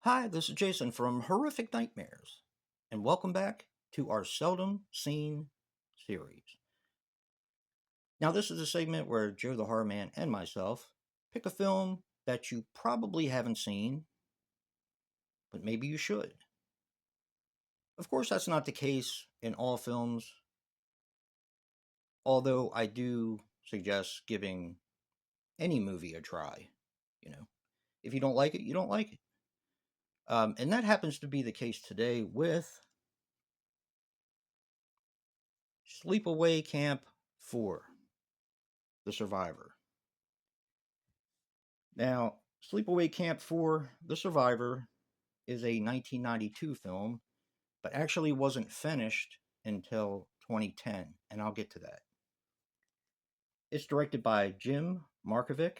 Hi, this is Jason from Horrific Nightmares, and welcome back to our Seldom Seen series. Now, this is a segment where Joe the Horror Man and myself pick a film that you probably haven't seen, but maybe you should. Of course, that's not the case in all films, although I do suggest giving any movie a try. You know, if you don't like it, you don't like it. And that happens to be the case today with Sleepaway Camp 4, The Survivor. Now, Sleepaway Camp 4, The Survivor is a 1992 film, but actually wasn't finished until 2010, and I'll get to that. It's directed by Jim Markovic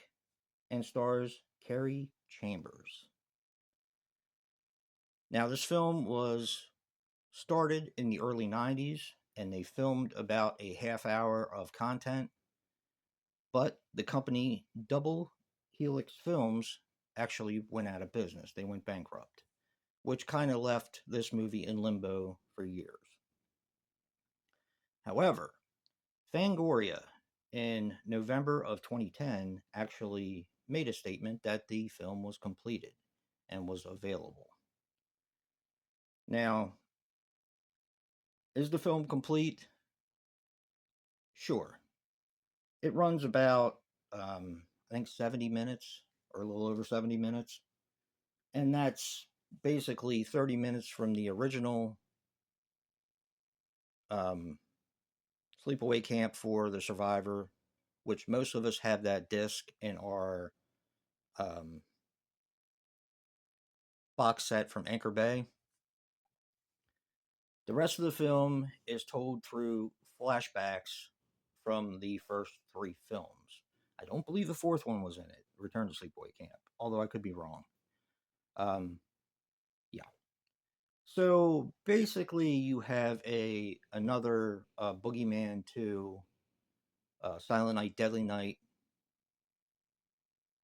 and stars Carrie Chambers. Now, this film was started in the early 90s, and they filmed about a half hour of content, but the company Double Helix Films actually went out of business. They went bankrupt, which kind of left this movie in limbo for years. However, Fangoria in November of 2010 actually made a statement that the film was completed and was available. Now, is the film complete? Sure. It runs about, I think, 70 minutes or a little over 70 minutes. And that's basically 30 minutes from the original um, Sleepaway Camp for the Survivor, which most of us have that disc in our um, box set from Anchor Bay. The rest of the film is told through flashbacks from the first three films. I don't believe the fourth one was in it, Return to Sleepaway Camp, although I could be wrong. Um, yeah. So basically, you have another Boogeyman 2, Silent Night, Deadly Night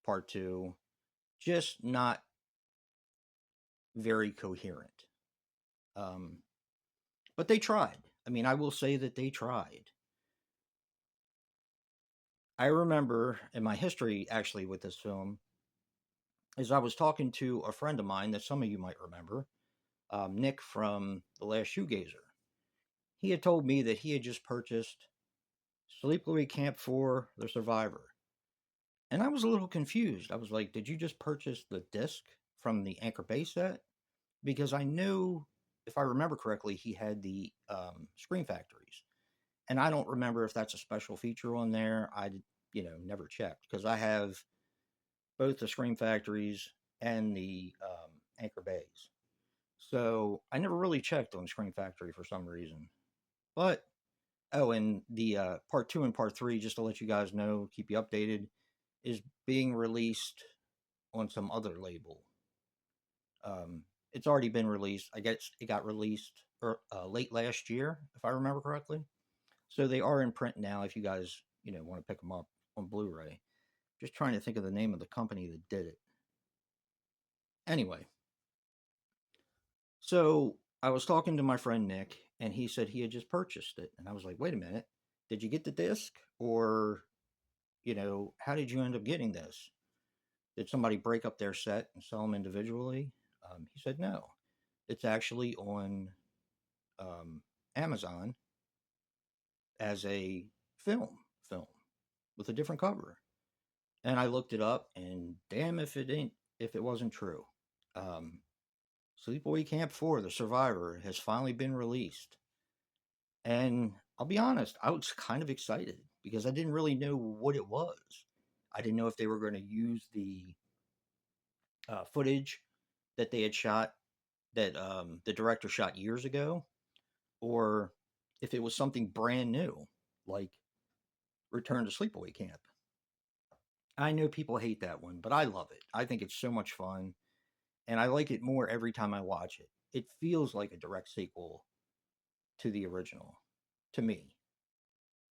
Part 2, just not very coherent. Um, but they tried. I mean, I will say that they tried. I remember in my history actually with this film is I was talking to a friend of mine that some of you might remember, Nick from The Last Shoegazer. He had told me that he had just purchased Sleepaway Camp 4 The Survivor. And I was a little confused. I was like, did you just purchase the disc from the Anchor Bay set? Because I knew, if I remember correctly, he had the Scream Factories. And I don't remember if that's a special feature on there. I, never checked because I have both the Scream Factories and the Anchor Bays. So I never really checked on Scream Factory for some reason. But, oh, and the part two and part three, just to let you guys know, keep you updated, is being released on some other label. It's already been released. I guess it got released late last year, if I remember correctly. So they are in print now. If you guys want to pick them up on Blu-ray, just trying to think of the name of the company that did it. Anyway, so I was talking to my friend Nick, and he said he had just purchased it, and I was like, "Wait a minute, did you get the disc, or how did you end up getting this? Did somebody break up their set and sell them individually?" He said, "No, it's actually on um, Amazon as a film with a different cover." And I looked it up, and damn if it wasn't true. Um, Sleepaway Camp 4: The Survivor has finally been released, and I'll be honest, I was kind of excited because I didn't really know what it was. I didn't know if they were going to use the footage that they had shot, that the director shot years ago, or if it was something brand new, like Return to Sleepaway Camp. I know people hate that one, but I love it. I think it's so much fun, and I like it more every time I watch it. It feels like a direct sequel to the original, to me.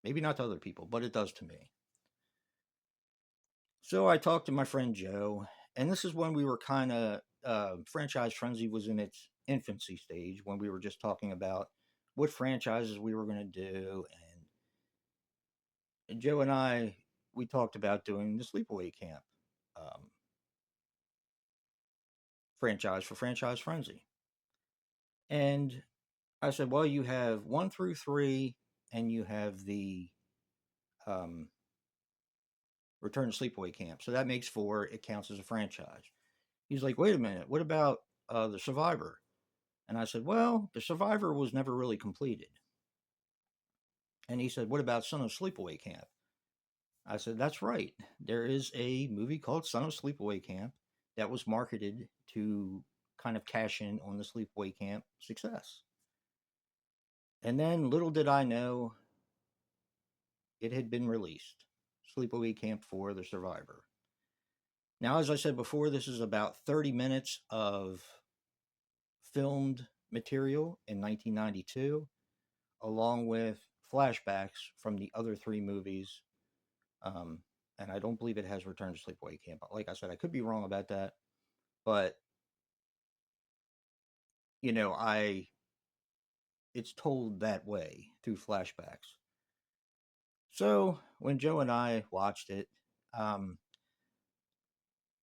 Maybe not to other people, but it does to me. So I talked to my friend Joe, and this is when we were kind of franchise frenzy was in its infancy stage when we were just talking about what franchises we were going to do, and Joe and I we talked about doing the Sleepaway Camp um, franchise for franchise frenzy, and I said, well, you have 1 through 3, and you have the um, Return to Sleepaway Camp, so that makes 4. It counts as a franchise. He's like, wait a minute, what about the Survivor? And I said, well, the Survivor was never really completed. And he said, what about Son of Sleepaway Camp? I said, that's right. There is a movie called Son of Sleepaway Camp that was marketed to kind of cash in on the Sleepaway Camp success. And then little did I know it had been released. Sleepaway Camp 4, The Survivor. Now, as I said before, this is about 30 minutes of filmed material in 1992, along with flashbacks from the other 3 movies. Um, and I don't believe it has Return to Sleepaway Camp. Like I said, I could be wrong about that, but I it's told that way through flashbacks. So when Joe and I watched it, um,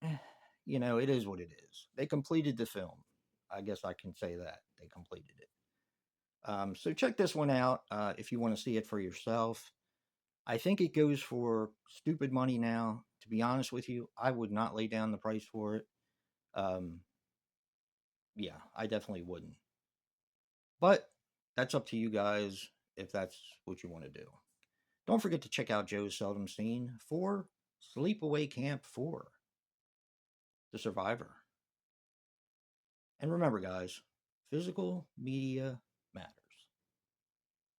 it is what it is. They completed the film. I guess I can say that they completed it. So check this one out if you want to see it for yourself. I think it goes for stupid money now. To be honest with you, I would not lay down the price for it. Um, yeah, I definitely wouldn't. But that's up to you guys if that's what you want to do. Don't forget to check out Joe's Seldom Scene for Sleepaway Camp 4, The Survivor. And remember, guys, physical media matters.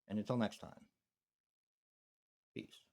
And until next time, peace.